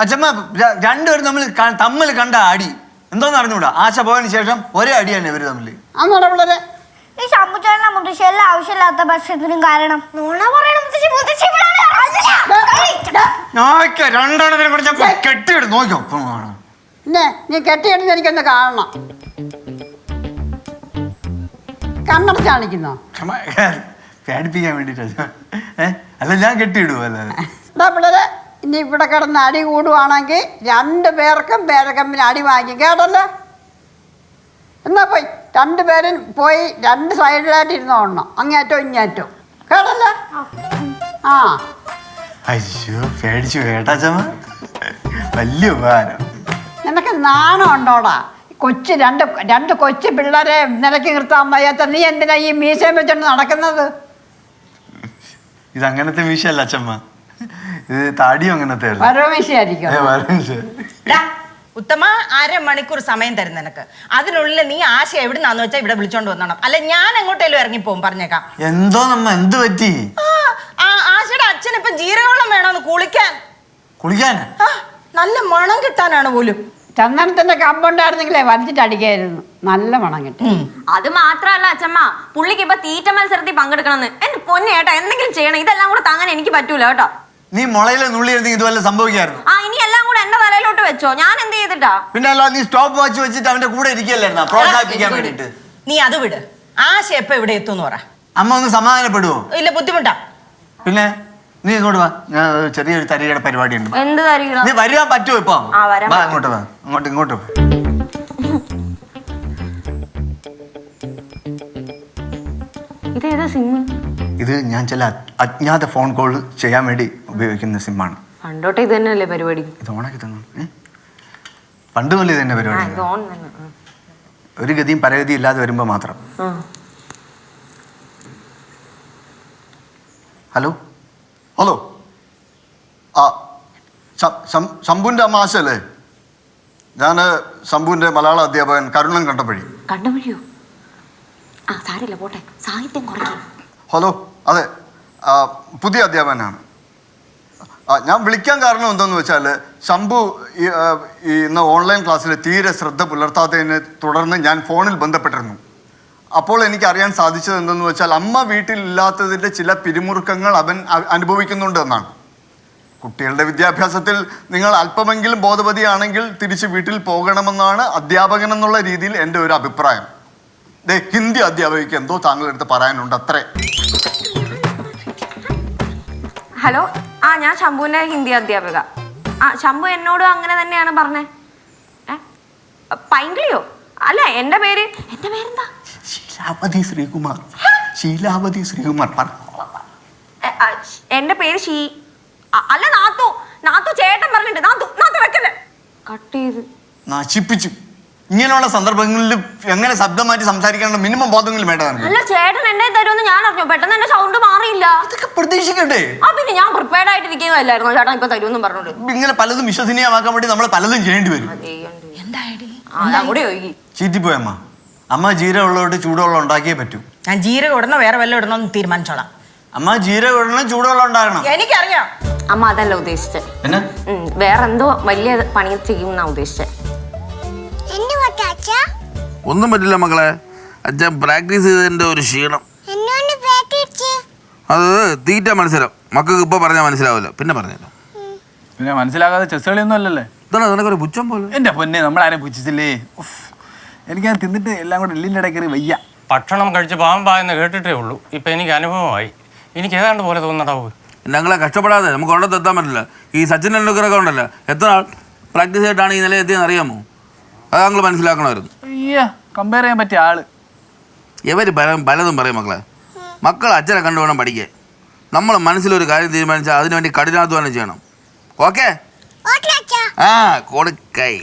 അച്ഛമ്മ രണ്ടുപേരും തമ്മിൽ കണ്ട അടി എന്തോന്ന് അറിഞ്ഞൂടാ. ആശ പോയതിനു ശേഷം ഒരേ അടിയാണ് ഇവര് തമ്മിൽ. അന്നോടെ ഈ ശമ്പുചേട്ടനെ മുത്തശ്ശി എല്ലാം ആവശ്യമില്ലാത്ത ഭക്ഷണത്തിനും കാരണം നുണ പറയണ രണ്ടെണ്ണത്തിനെ കുറിച്ച് കെട്ടിയെടുത്ത് നോക്കിയോ. പിന്നെ നീ കെട്ടിയെടുത്ത് എനിക്കൊന്ന് കാണണം. കണ്ണടച്ച് കാണിക്കുന്നോ? പേടിപ്പിക്കാൻ വേണ്ടിട്ട്. അല്ല ഞാൻ കെട്ടിയിടുവോ. അല്ലാതെ പിള്ളേരെ ഇനി ഇവിടെ കിടന്ന് അടി കൂടുവാണെങ്കിൽ 2 പേർക്കും പേരക്കമ്പിന് അടി വാങ്ങിക്കും കേട്ടല്ലോ. എന്നാ പോയി 2 പേരും പോയി 2 സൈഡിലായിട്ട് ഇരുന്നോണം, അങ്ങേറ്റോ ഇങ്ങേറ്റോ കേട്ടല്ലോ. ആ അയ്യോ പേടിച്ചു കേട്ടാച്ചമ്മ, വലിയ ഉപകാരം. നിനക്ക് നാണം ഉണ്ടോടാ? കൊച്ചു രണ്ട് കൊച്ചു പിള്ളേരെ നിലയ്ക്ക് നിർത്താൻ വയ്യാത്ത നീ എന്തിനാ ഈ മീശയും വെച്ചോണ്ട് നടക്കുന്നത്? ഇതങ്ങനത്തെ മീശയല്ല അച്ഛമ്മ, ഇത് താടിയും അങ്ങനത്തെ വരവീശയായിരിക്കും. ഉത്തമ 1/2 മണിക്കൂർ സമയം തരും നിനക്ക്. അതിനുള്ളിൽ നീ ആശ എവിടുന്നാന്ന് വെച്ചാൽ ഇവിടെ വിളിച്ചോണ്ട് വന്നോണം. അല്ല ഞാൻ എങ്ങോട്ടേലും ഇറങ്ങിപ്പോവും. പറഞ്ഞേക്കാം. എന്തോ നമ്മ എന്ത് പറ്റി? ആശയുടെ അച്ഛൻ ഇപ്പൊ ജീരകവെള്ളം വേണമെന്ന് കുളിക്കാൻ. കുളിക്കാനാ? നല്ല മണം കിട്ടാനാണ് പോലും. ചന്ദനത്തിന്റെ കമ്പുണ്ടായിരുന്നെങ്കിലേ വലിച്ചിട്ട് അടിക്കായിരുന്നു, നല്ല മണം കിട്ടി. അത് മാത്രല്ല അച്ഛമ്മ, പുള്ളിക്ക് ഇപ്പൊ തീറ്റ മത്സരത്തിൽ പങ്കെടുക്കണമെന്ന്. എന്റെ പൊന്നേട്ടാ എന്തെങ്കിലും ചെയ്യണം. ഇതെല്ലാം കൂടെ താങ്ങാൻ എനിക്ക് പറ്റൂല കേട്ടോ. നീ മുളയിലെ നുള്ളിയിരുന്നെങ്കിൽ ഇതുവല്ല സംഭവിക്കായിരുന്നു. ഇനി എല്ലാം കൂടെ എന്റെ തലയിലോട്ട് വെച്ചോ, ഞാൻ എന്ത് ചെയ്തിട്ടാ? പിന്നെ അല്ല, നീ സ്റ്റോപ്പ് വാച്ച് വെച്ചിട്ട് അവന്റെ കൂടെ ഇരിക്കല്ലായിരുന്ന പ്രോത്സാഹിപ്പിക്കാൻ വേണ്ടിട്ട്. നീ അത് വിട്. ആശ എപ്പ ഇവിടെ എത്തുമെന്ന് പറ. അമ്മ ഒന്ന് സമാധാനപ്പെടുവോ? ഇല്ല, ബുദ്ധിമുട്ടാ. പിന്നെ നീ ഇങ്ങോട്ട് വാ, ഞാൻ ചെറിയൊരു തരികയുടെ പരിപാടി ഉണ്ട്. എന്ത് തരിക? നീ വരാൻ പറ്റുമോ ഇപ്പൊ? വരാം. അങ്ങോട്ട് വാ, ഇങ്ങോട്ട്. ഇതേതാ സിം? ഇത് ഞാൻ ചില അജ്ഞാത ഫോൺ കോൾ ചെയ്യാൻ വേണ്ടി ഉപയോഗിക്കുന്ന സിമ്മാണ്. പണ്ടോട്ടെ ഇത് തന്നെയല്ലേ പരിപാടി? ഇത് ഓണാക്കി തന്നെ പണ്ട് മുതലേ തന്നെ പരിപാടി. ഒരു ഗതിയും പരഗതിയും ഇല്ലാതെ വരുമ്പോ മാത്രം. ഹലോ ഹലോ, ആ ശംഭുവിന്റെ അമ്മ ആശയല്ലേ? ഞാൻ ശംഭുവിന്റെ മലയാള അധ്യാപകൻ കരുണൻ കണ്ടപ്പഴി. കണ്ടപ്പഴിയോ? സാരില്ല, പോട്ടെ. സാഹിത്യം കുറയ്ക്കും. ഹലോ, അതെ, പുതിയ അധ്യാപകനാണ്. ഞാൻ വിളിക്കാൻ കാരണം എന്തെന്ന് വെച്ചാൽ, ശംഭു ഇന്ന് ഓൺലൈൻ ക്ലാസ്സിൽ തീരെ ശ്രദ്ധ പുലർത്താത്തതിനെ തുടർന്ന് ഞാൻ ഫോണിൽ ബന്ധപ്പെട്ടിരുന്നു. അപ്പോൾ എനിക്ക് അറിയാൻ സാധിച്ചത് എന്തെന്ന് വെച്ചാൽ, അമ്മ വീട്ടിലില്ലാത്തതിൻ്റെ ചില പിരിമുറുക്കങ്ങൾ അവൻ അനുഭവിക്കുന്നുണ്ട് എന്നാണ്. കുട്ടികളുടെ വിദ്യാഭ്യാസത്തിൽ നിങ്ങൾ അല്പമെങ്കിലും ബോധവതിയാണെങ്കിൽ തിരിച്ച് വീട്ടിൽ പോകണമെന്നാണ് അധ്യാപകൻ എന്നുള്ള രീതിയിൽ എൻ്റെ ഒരു അഭിപ്രായം. ഹിന്ദി അധ്യാപകയ്ക്ക് എന്തോ താങ്കളെടുത്ത് പറയാനുണ്ട് അത്രേ. ഹലോ, ഞാൻ ശംഭുവിന്റെ ഹിന്ദി അധ്യാപിക. ശംഭു എന്നോടും അങ്ങനെ തന്നെയാണ് പറഞ്ഞേ. പൈങ്കിളിയോ? അല്ല, എന്റെ പേരെന്താ? ശീലാവതി ശ്രീകുമാർ. എന്റെ പേര് അല്ല, നാത്തു ചേട്ടൻ പറഞ്ഞിട്ട്. നാത്തു വെക്കല്ലേ, കട്ട് ചെയ്ത് നശിപ്പിച്ചു. ഇങ്ങനെയുള്ള സന്ദർഭങ്ങളിൽ എങ്ങനെ ശബ്ദം മാറ്റി സംസാരിക്കാനുള്ള മിനിമം ബോധങ്ങളും വേണ്ടതാണ്. അല്ല, ചേട്ടൻ എന്നെ തരുമെന്ന് ഞാൻ അറിഞ്ഞു. പെട്ടെന്ന് എന്റെ സൗണ്ട് മാറിയില്ല. അതൊക്കെ പ്രതീക്ഷിക്കട്ടെ. പിന്നെ ഞാൻ പ്രിപ്പയർഡ് ആയിട്ടിരിക്കുന്നതല്ലായിരുന്നു ചേട്ടൻ ഇപ്പൊ തരുമെന്ന് പറഞ്ഞോളൂ. ഇങ്ങനെ പലതും വിശ്വസനീയമാക്കാൻ വേണ്ടി നമ്മൾ പലതും ചെയ്യേണ്ടി വരും. ചീറ്റിപ്പോയമ്മ. അമ്മ ജീരകം ഉള്ളതോട്ട് ചൂടുവെള്ളം ഉണ്ടാക്കിയേ പറ്റൂ. ഞാൻ ജീരകം ഇടണോ വേറെ വല്ലതും ഇടണോ എന്ന് തീരുമാനിച്ചോളാം. അമ്മ ജീരകം ഇടണം, ചൂടുവെള്ളം ഉണ്ടാകണം. എനിക്കറിയാം. അമ്മ അതല്ല ഉദ്ദേശിച്ചത്. വേറെ എന്തോ വലിയ പണി ചെയ്യുമെന്നാ ഉദ്ദേശിച്ചത്. ഒന്നും പറ്റില്ല മക്കളെ, അച്ഛൻ പ്രാക്ടീസ് ചെയ്തതിന്റെ ഒരു ക്ഷീണം. അത് തീറ്റ മത്സരം. മക്കൾക്ക് ഇപ്പൊ പറഞ്ഞാൽ മനസ്സിലാവില്ല, പിന്നെ പറഞ്ഞല്ലോ. പിന്നെ മനസ്സിലാകാതെ ചെസ് കളിയൊന്നും അല്ലല്ലേ? ഇതാണ് നിനക്കൊരു പുച്ഛം പോലെ. എന്റെ പൊന്നെ, നമ്മളാരും പുച്ഛിച്ചില്ലേ? എനിക്കത് തിന്നിട്ട് എല്ലാം കൂടെ എല്ലിൻ്റെ ഇടയ്ക്ക് വയ്യ. ഭക്ഷണം കഴിച്ച് പാമ്പായെന്ന് കേട്ടിട്ടേ ഉള്ളൂ. ഇപ്പം എനിക്ക് അനുഭവമായി. എനിക്ക് ഏതാണ്ട് പോലെ തോന്നടാവൂ. ഞങ്ങളെ കഷ്ടപ്പെടാതെ നമുക്ക് ഒരിടത്ത് എത്താൻ പറ്റില്ല. ഈ സച്ചിൻ ടെണ്ടുൽക്കറൊക്കെ ഉണ്ടല്ലോ, എത്ര ആൾ പ്രാക്ടീസ് ആയിട്ടാണ് ഈ നില എത്തിയെന്ന് അറിയാമോ? അത് ഞങ്ങൾ മനസ്സിലാക്കണമായിരുന്നു. അയ്യാ, കമ്പയർ ചെയ്യാൻ പറ്റിയ ആള്. ഇവർ പലതും പറയും മക്കളെ. മക്കൾ അച്ഛനെ കണ്ടുവേണം പഠിക്കാൻ. നമ്മൾ മനസ്സിലൊരു കാര്യം തീരുമാനിച്ചാൽ അതിനുവേണ്ടി കഠിനാധ്വാനം ചെയ്യണം. ഓക്കെ? കൊടുക്കൈ.